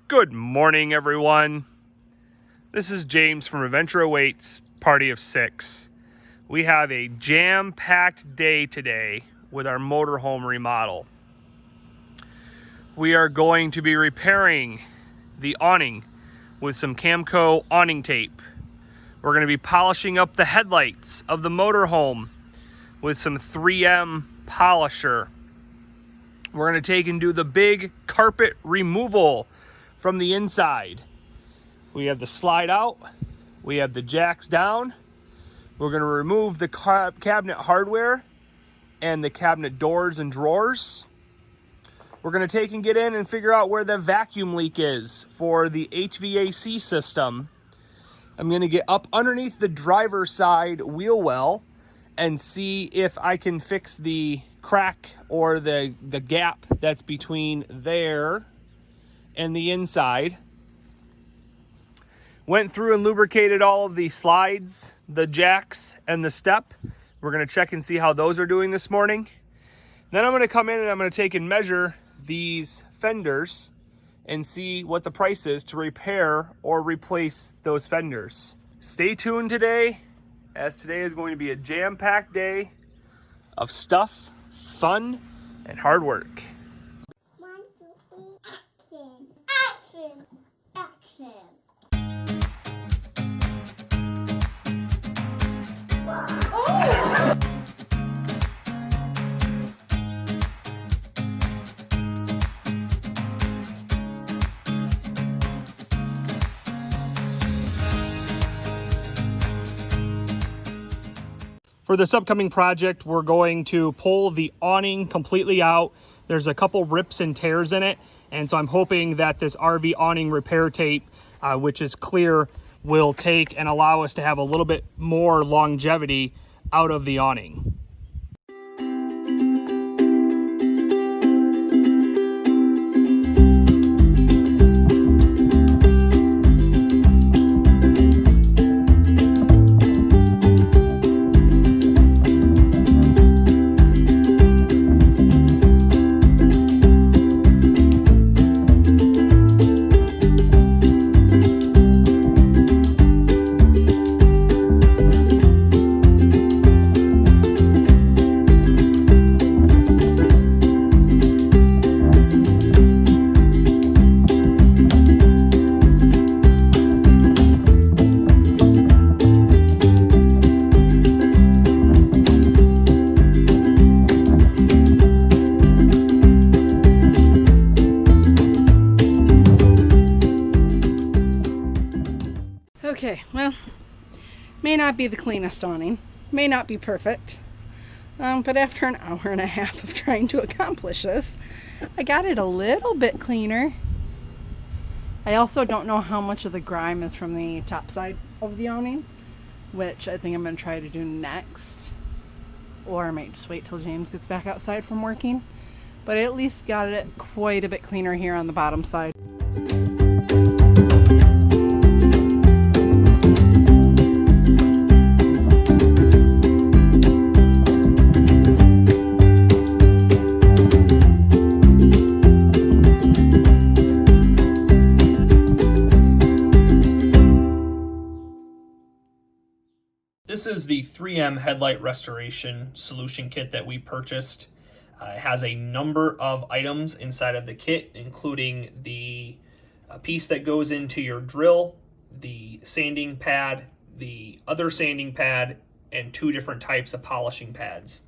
Good morning, everyone. This is James from Adventure Awaits, Party of 6. We have a jam-packed day today with our motorhome remodel. We are going to be repairing the awning with some Camco awning tape. We're going to be polishing up the headlights of the motorhome with some 3M polisher. We're going to take and do the big carpet removal from the inside. We have the slide out, we have the jacks down. We're going to remove the cabinet hardware and the cabinet doors and drawers. We're going to take and get in and figure out where the vacuum leak is for the HVAC system. I'm going to get up underneath the driver's side wheel well and see if I can fix the crack or the gap that's between there and the inside. Went through and lubricated all of the slides, the jacks, and the step. We're going to check and see how those are doing this morning. Then I'm going to come in and I'm going to take and measure these fenders and see what the price is to repair or replace those fenders. Stay tuned today, as today is going to be a jam-packed day of stuff, fun, and hard work. 1, 2, 3, action! Action! For this upcoming project, we're going to pull the awning completely out. There's a couple rips and tears in it, and so I'm hoping that this RV awning repair tape, which is clear, will take and allow us to have a little bit more longevity out of the awning. Okay, well, may not be the cleanest awning, may not be perfect, but after an hour and a half of trying to accomplish this, I got it a little bit cleaner. I also don't know how much of the grime is from the top side of the awning, which I think I'm going to try to do next, or I might just wait till James gets back outside from working, but I at least got it quite a bit cleaner here on the bottom side. This is the 3M headlight restoration solution kit that we purchased. It has a number of items inside of the kit, including the piece that goes into your drill, the sanding pad, the other sanding pad, and 2 different types of polishing pads.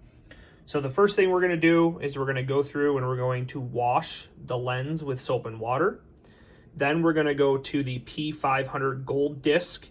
So the first thing we're going to do is we're going to go through and we're going to wash the lens with soap and water. Then we're going to go to the P500 gold disc,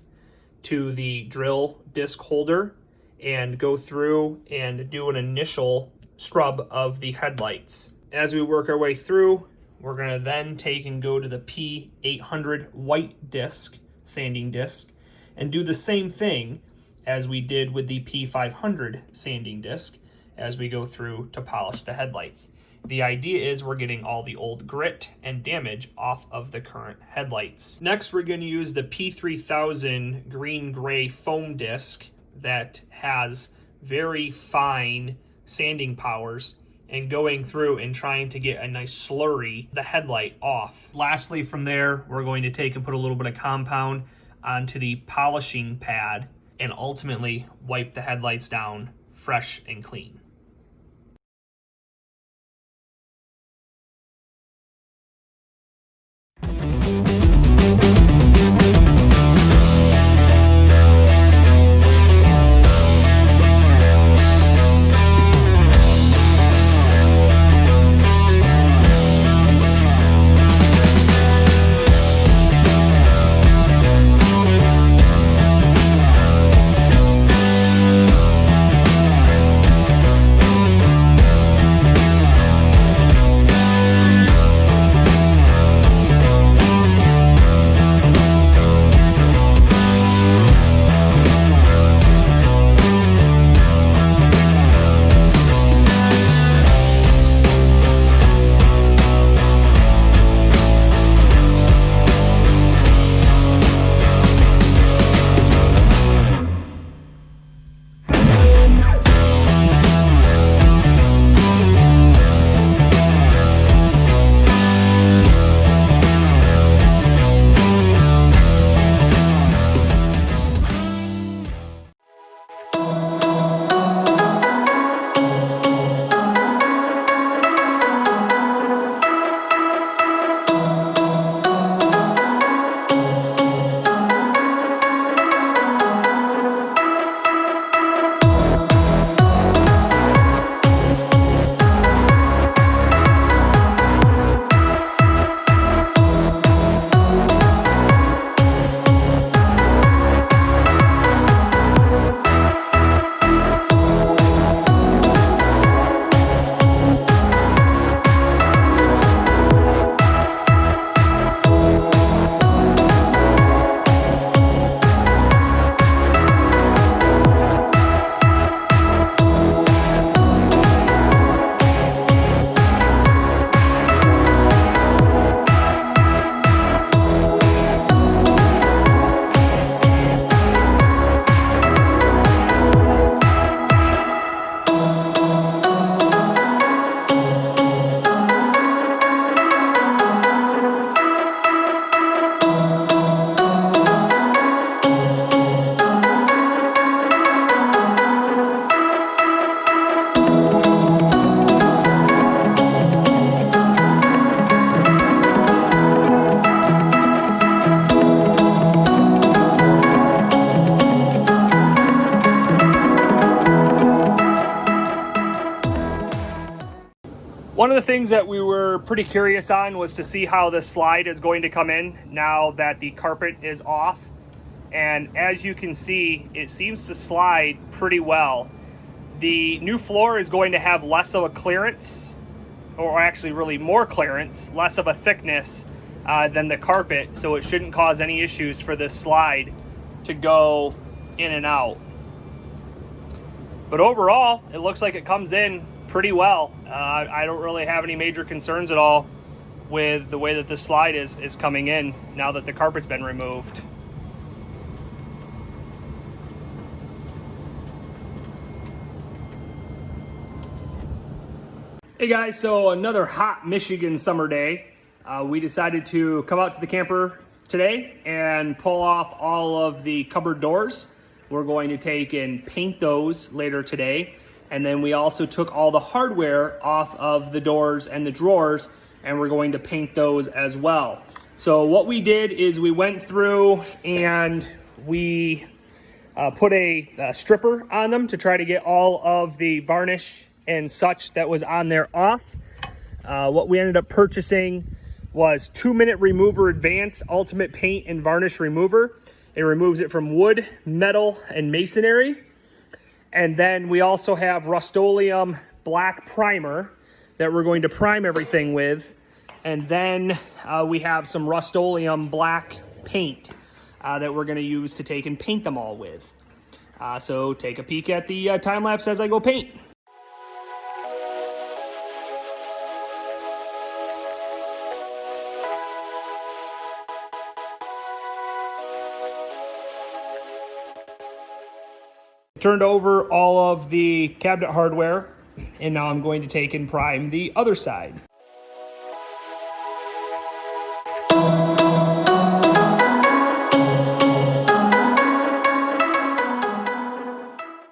to the drill disc holder, and go through and do an initial scrub of the headlights. As we work our way through, we're going to then take and go to the P800 white disc, sanding disc, and do the same thing as we did with the P500 sanding disc as we go through to polish the headlights. The idea is we're getting all the old grit and damage off of the current headlights. Next, we're going to use the P3000 green-gray foam disc that has very fine sanding powers and going through and trying to get a nice slurry the headlight off. Lastly, from there, we're going to take and put a little bit of compound onto the polishing pad and ultimately wipe the headlights down fresh and clean. One of the things that we were pretty curious on was to see how the slide is going to come in now that the carpet is off. And as you can see, it seems to slide pretty well. The new floor is going to have less of a clearance, or actually really more clearance, less of a thickness than the carpet, so it shouldn't cause any issues for this slide to go in and out. But overall, it looks like it comes in pretty well. I don't really have any major concerns at all with the way that this slide is coming in now that the carpet's been removed. Hey guys, so another hot Michigan summer day. We decided to come out to the camper today and pull off all of the cupboard doors. We're going to take and paint those later today. And then we also took all the hardware off of the doors and the drawers, and we're going to paint those as well. So what we did is we went through and we put a stripper on them to try to get all of the varnish and such that was on there off. What we ended up purchasing was 2-minute remover advanced ultimate paint and varnish remover. It removes it from wood, metal, and masonry. And then we also have Rust-Oleum black primer that we're going to prime everything with. And then we have some Rust-Oleum black paint that we're going to use to take and paint them all with. So take a peek at the time lapse as I go paint. Turned over all of the cabinet hardware And now I'm going to take and prime the other side.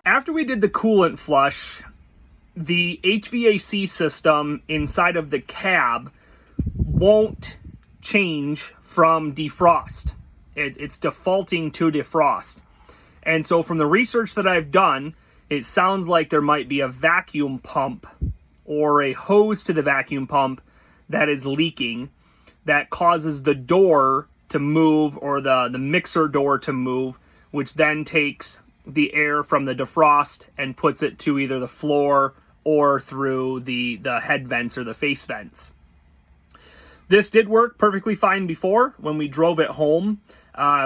After we did the coolant flush, the HVAC system inside of the cab won't change from defrost. It's defaulting to defrost. And so from the research that I've done, it sounds like there might be a vacuum pump or a hose to the vacuum pump that is leaking that causes the door to move, or the mixer door to move, which then takes the air from the defrost and puts it to either the floor or through the head vents or the face vents. This did work perfectly fine before. When we drove it home,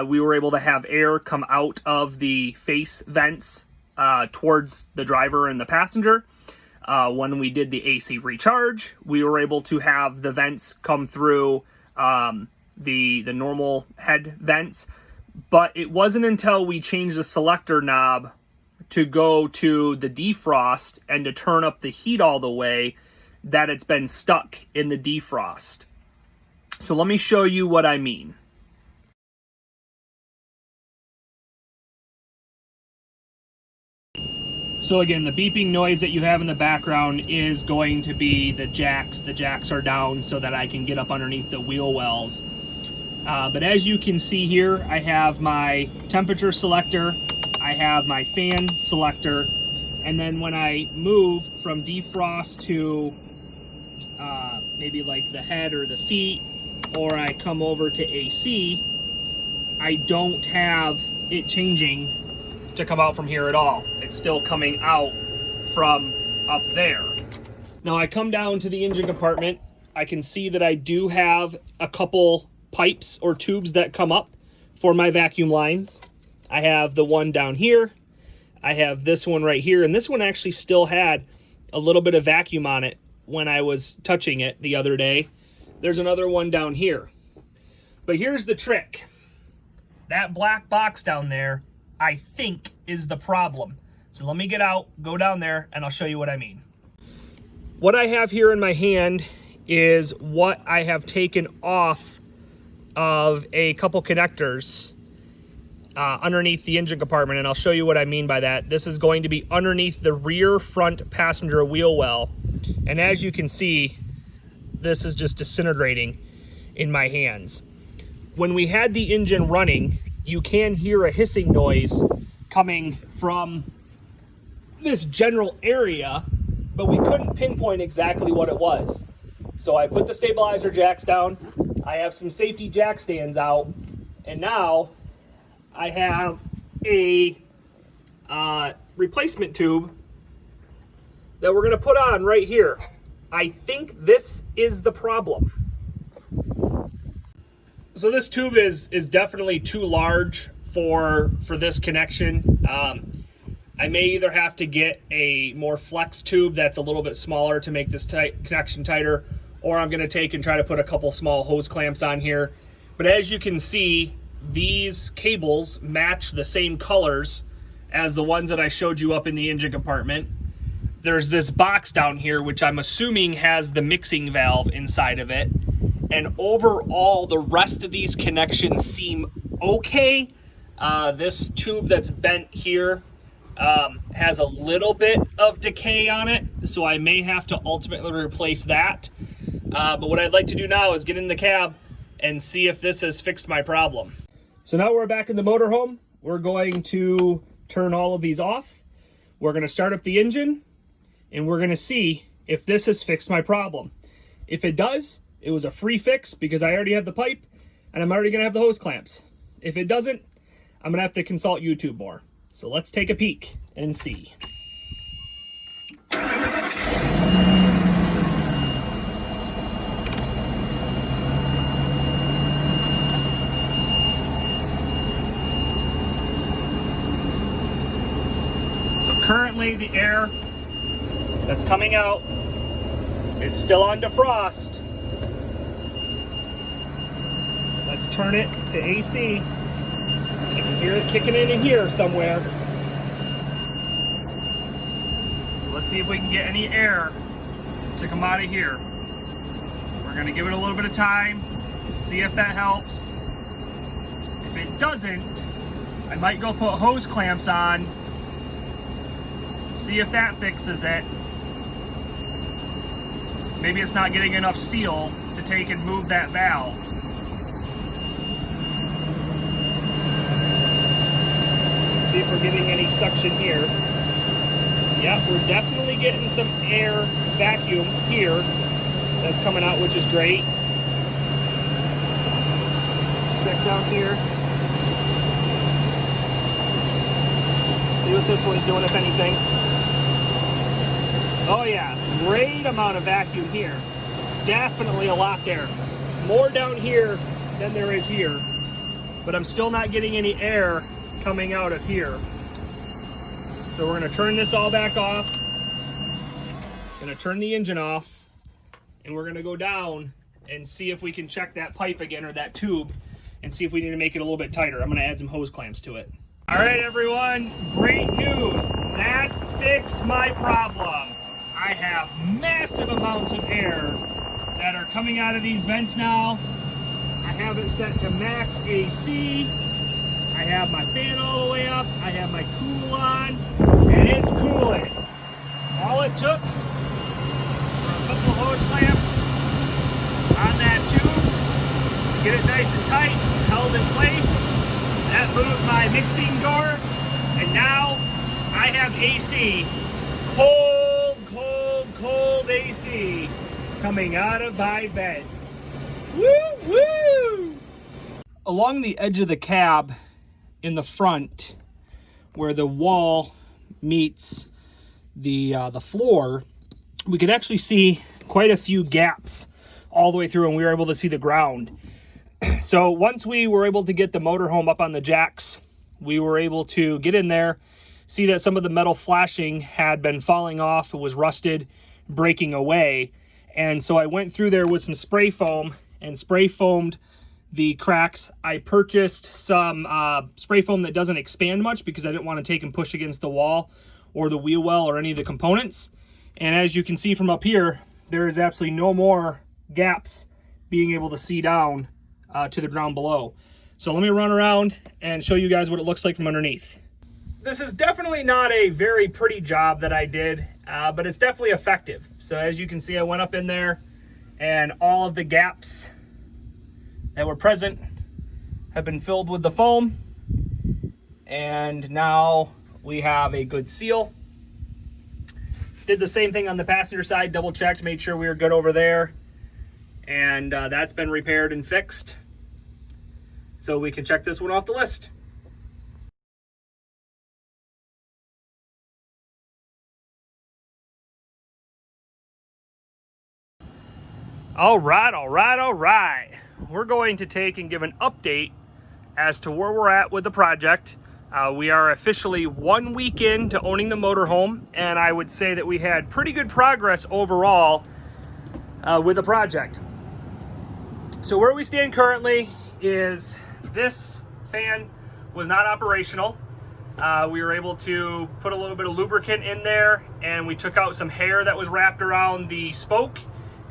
we were able to have air come out of the face vents towards the driver and the passenger. When we did the AC recharge, we were able to have the vents come through the normal head vents. But it wasn't until we changed the selector knob to go to the defrost and to turn up the heat all the way that it's been stuck in the defrost. So let me show you what I mean. So again, the beeping noise that you have in the background is going to be the jacks. The jacks are down so that I can get up underneath the wheel wells. But as you can see here, I have my temperature selector, I have my fan selector, and then when I move from defrost to maybe like the head or the feet, or I come over to AC, I don't have it changing to come out from here at all. It's still coming out from up there. Now I come down to the engine compartment. I can see that I do have a couple pipes or tubes that come up for my vacuum lines. I have the one down here. I have this one right here, and this one actually still had a little bit of vacuum on it when I was touching it the other day. There's another one down here. But here's the trick. That black box down there, I think, is the problem. So let me get out, go down there, and I'll show you what I mean. What I have here in my hand is what I have taken off of a couple connectors underneath the engine compartment, and I'll show you what I mean by that. This is going to be underneath the rear front passenger wheel well, and as you can see, this is just disintegrating in my hands. When we had the engine running, you can hear a hissing noise coming from this general area, but we couldn't pinpoint exactly what it was. So I put the stabilizer jacks down, I have some safety jack stands out, and now I have a replacement tube that we're going to put on right here. I think this is the problem. So this tube is definitely too large for this connection. I may either have to get a more flex tube that's a little bit smaller to make this connection tighter, or I'm going to take and try to put a couple small hose clamps on here. But as you can see, these cables match the same colors as the ones that I showed you up in the engine compartment. There's this box down here, which I'm assuming has the mixing valve inside of it. And overall, the rest of these connections seem okay. This tube that's bent here has a little bit of decay on it, so I may have to ultimately replace that. But what I'd like to do now is get in the cab and see if this has fixed my problem. So now we're back in the motorhome. We're going to turn all of these off. We're going to start up the engine, and we're going to see if this has fixed my problem. If it does, it was a free fix because I already have the pipe and I'm already going to have the hose clamps. If it doesn't, I'm going to have to consult YouTube more. So let's take a peek and see. So currently the air that's coming out is still on defrost. Let's turn it to AC. You can hear it kicking in here somewhere. Let's Let's see if we can get any air to come out of here. We're gonna give it a little bit of time, see if that helps. If it doesn't, I might go put hose clamps on, see if that fixes it. Maybe it's not getting enough seal to take and move that valve. See if we're getting any suction here. Yep, we're definitely getting some air vacuum here that's coming out, which is great. Let's check down here. See what this one's doing, if anything. Oh yeah, great amount of vacuum here. Definitely a lot there. More down here than there is here. But I'm still not getting any air coming out of here. So we're gonna turn this all back off. Gonna turn the engine off. And we're gonna go down and see if we can check that pipe again, or that tube, and see if we need to make it a little bit tighter. I'm gonna add some hose clamps to it. All right, everyone, great news. That fixed my problem. I have massive amounts of air that are coming out of these vents now. I have it set to max AC. I have my fan all the way up. I have my cool on, and it's cooling. All it took were a couple of hose clamps on that tube, get it nice and tight, held in place. That moved my mixing door, and now I have AC. Cold AC coming out of my vents. Woo woo! Along the edge of the cab in the front, where the wall meets the floor, we could actually see quite a few gaps all the way through, and we were able to see the ground. So once we were able to get the motorhome up on the jacks, we were able to get in there, see that some of the metal flashing had been falling off. It was rusted, breaking away. And so I went through there with some spray foam and spray foamed the cracks. I purchased some spray foam that doesn't expand much because I didn't want to take and push against the wall or the wheel well or any of the components. And as you can see from up here, there is absolutely no more gaps being able to see down to the ground below. So let me run around and show you guys what it looks like from underneath. This is definitely not a very pretty job that I did, but it's definitely effective. So as you can see, I went up in there and all of the gaps that were present have been filled with the foam. And now we have a good seal. Did the same thing on the passenger side, double checked, made sure we were good over there. And that's been repaired and fixed. So we can check this one off the list. All right. We're going to take and give an update as to where we're at with the project. We are officially 1 week into owning the motorhome, and I would say that we had pretty good progress overall with the project. So where we stand currently is this fan was not operational. We were able to put a little bit of lubricant in there, and we took out some hair that was wrapped around the spoke,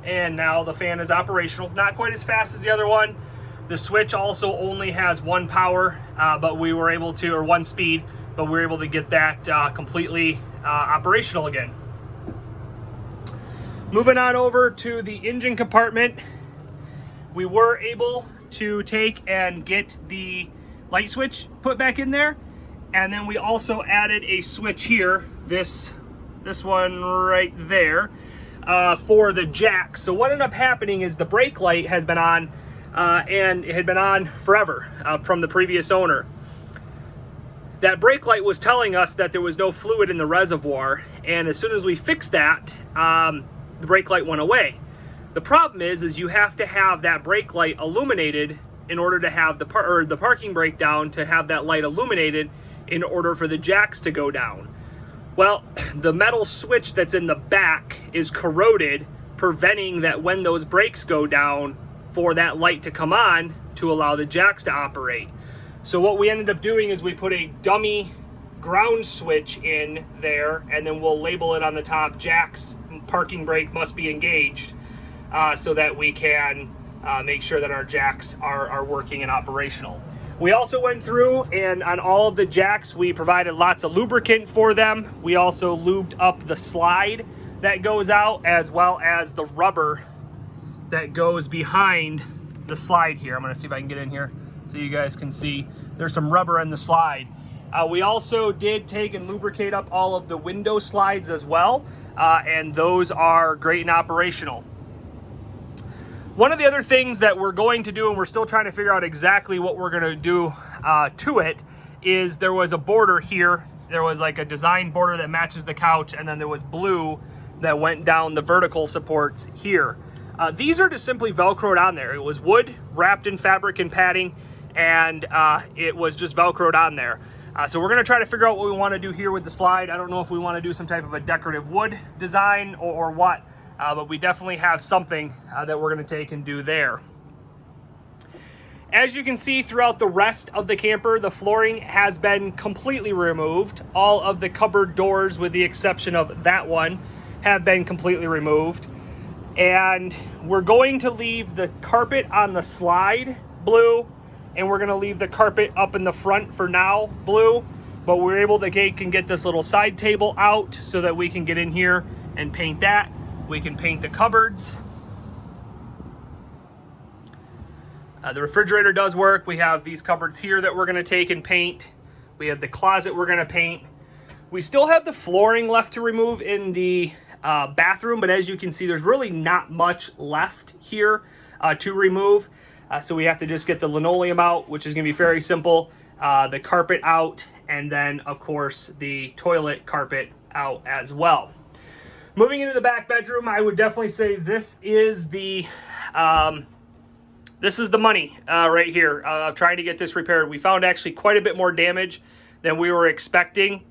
and now the fan is operational. Not quite as fast as the other one. The switch also only has one power, but we were able to, or one speed, but we were able to get that completely operational again. Moving on over to the engine compartment, we were able to take and get the light switch put back in there, and then we also added a switch here, this one right there, for the jack. So what ended up happening is the brake light has been on, and it had been on forever from the previous owner. That brake light was telling us that there was no fluid in the reservoir, and as soon as we fixed that, the brake light went away. The problem is you have to have that brake light illuminated in order to have the parking brake down, to have that light illuminated in order for the jacks to go down. Well, the metal switch that's in the back is corroded, preventing that when those brakes go down for that light to come on to allow the jacks to operate. So what we ended up doing is we put a dummy ground switch in there, and then we'll label it on the top, Jack's parking brake must be engaged, so that we can make sure that our jacks are working and operational. We also went through, and on all of the jacks, we provided lots of lubricant for them. We also lubed up the slide that goes out, as well as the rubber that goes behind the slide here. I'm gonna see if I can get in here so you guys can see. There's some rubber in the slide. We also did take and lubricate up all of the window slides as well, and those are great and operational. One of the other things that we're going to do, and we're still trying to figure out exactly what we're gonna do to it, is there was a border here. There was like a design border that matches the couch, and then there was blue that went down the vertical supports here. These are just simply Velcroed on there. It was wood wrapped in fabric and padding, and it was just Velcroed on there. So we're gonna try to figure out what we wanna do here with the slide. I don't know if we wanna do some type of a decorative wood design or what, but we definitely have something that we're gonna take and do there. As you can see throughout the rest of the camper, the flooring has been completely removed. All of the cupboard doors, with the exception of that one, have been completely removed. And we're going to leave the carpet on the slide blue, and we're gonna leave the carpet up in the front for now blue, but we're able to get this little side table out so that we can get in here and paint that. We can paint the cupboards. The refrigerator does work. We have these cupboards here that we're gonna take and paint. We have the closet we're gonna paint. We still have the flooring left to remove in the bathroom, but as you can see, there's really not much left here to remove. So we have to just get the linoleum out, which is gonna be very simple, the carpet out, and then of course the toilet carpet out as well. Moving into the back bedroom, I would definitely say this is the money right here of trying to get this repaired. We found actually quite a bit more damage than we were expecting.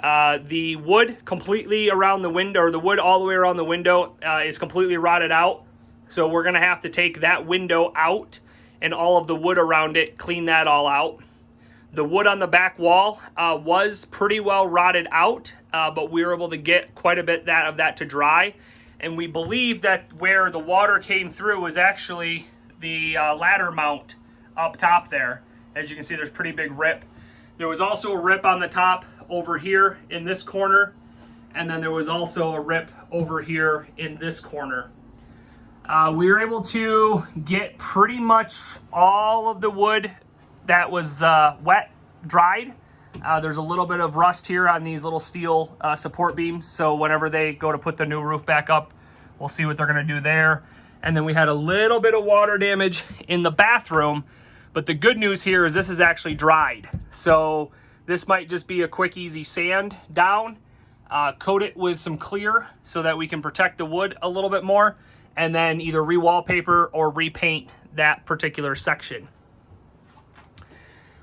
The wood completely around the window, or the wood all the way around the window is completely rotted out. So we're gonna have to take that window out and all of the wood around it, clean that all out. The wood on the back wall was pretty well rotted out, but we were able to get quite a bit of that to dry. And we believe that where the water came through was actually the ladder mount up top there. As you can see, there's a pretty big rip. There was also a rip on the top over here in this corner, and then there was also a rip over here in this corner. We were able to get pretty much all of the wood that was wet dried. There's a little bit of rust here on these little steel support beams, so whenever they go to put the new roof back up, we'll see what they're gonna do there. And then we had a little bit of water damage in the bathroom, but the good news here is this is actually dried. So this might just be a quick, easy sand down, coat it with some clear so that we can protect the wood a little bit more, and then either re-wallpaper or repaint that particular section.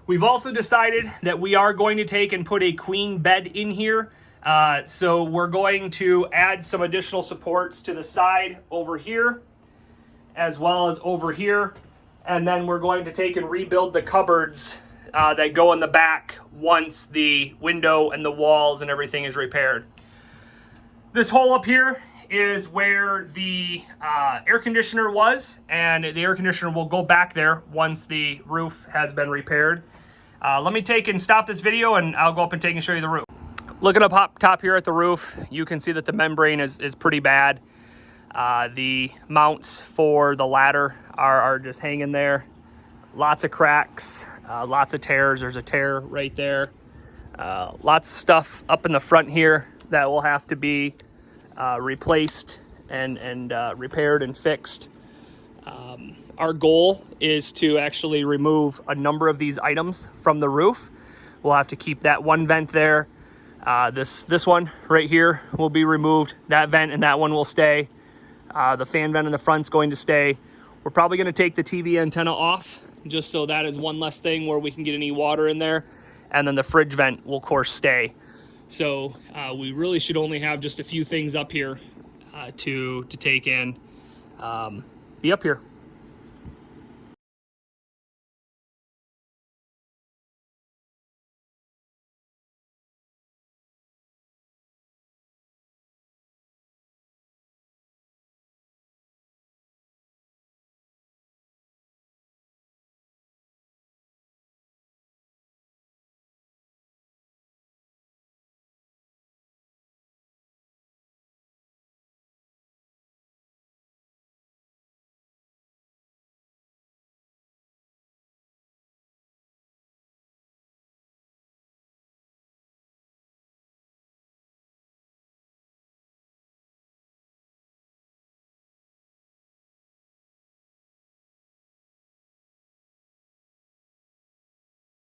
We've also decided that we are going to take and put a queen bed in here. So we're going to add some additional supports to the side over here, as well as over here. And then we're going to take and rebuild the cupboards that go in the back once the window and the walls and everything is repaired. This hole up here is where the air conditioner was, and the air conditioner will go back there once the roof has been repaired. Let me take and stop this video, and I'll go up and take and show you the roof. Looking up top here at the roof, you can see that the membrane is pretty bad. The mounts for the ladder are just hanging there. Lots of cracks, lots of tears. There's a tear right there. Lots of stuff up in the front here that will have to be replaced and repaired and fixed. Our goal is to actually remove a number of these items from the roof. We'll have to keep that one vent there. This one right here will be removed. That vent and that one will stay. The fan vent in the front's going to stay. We're probably going to take the TV antenna off, just so that is one less thing where we can get any water in there. And then the fridge vent will, of course, stay. So we really should only have just a few things up here to take in. Be up here.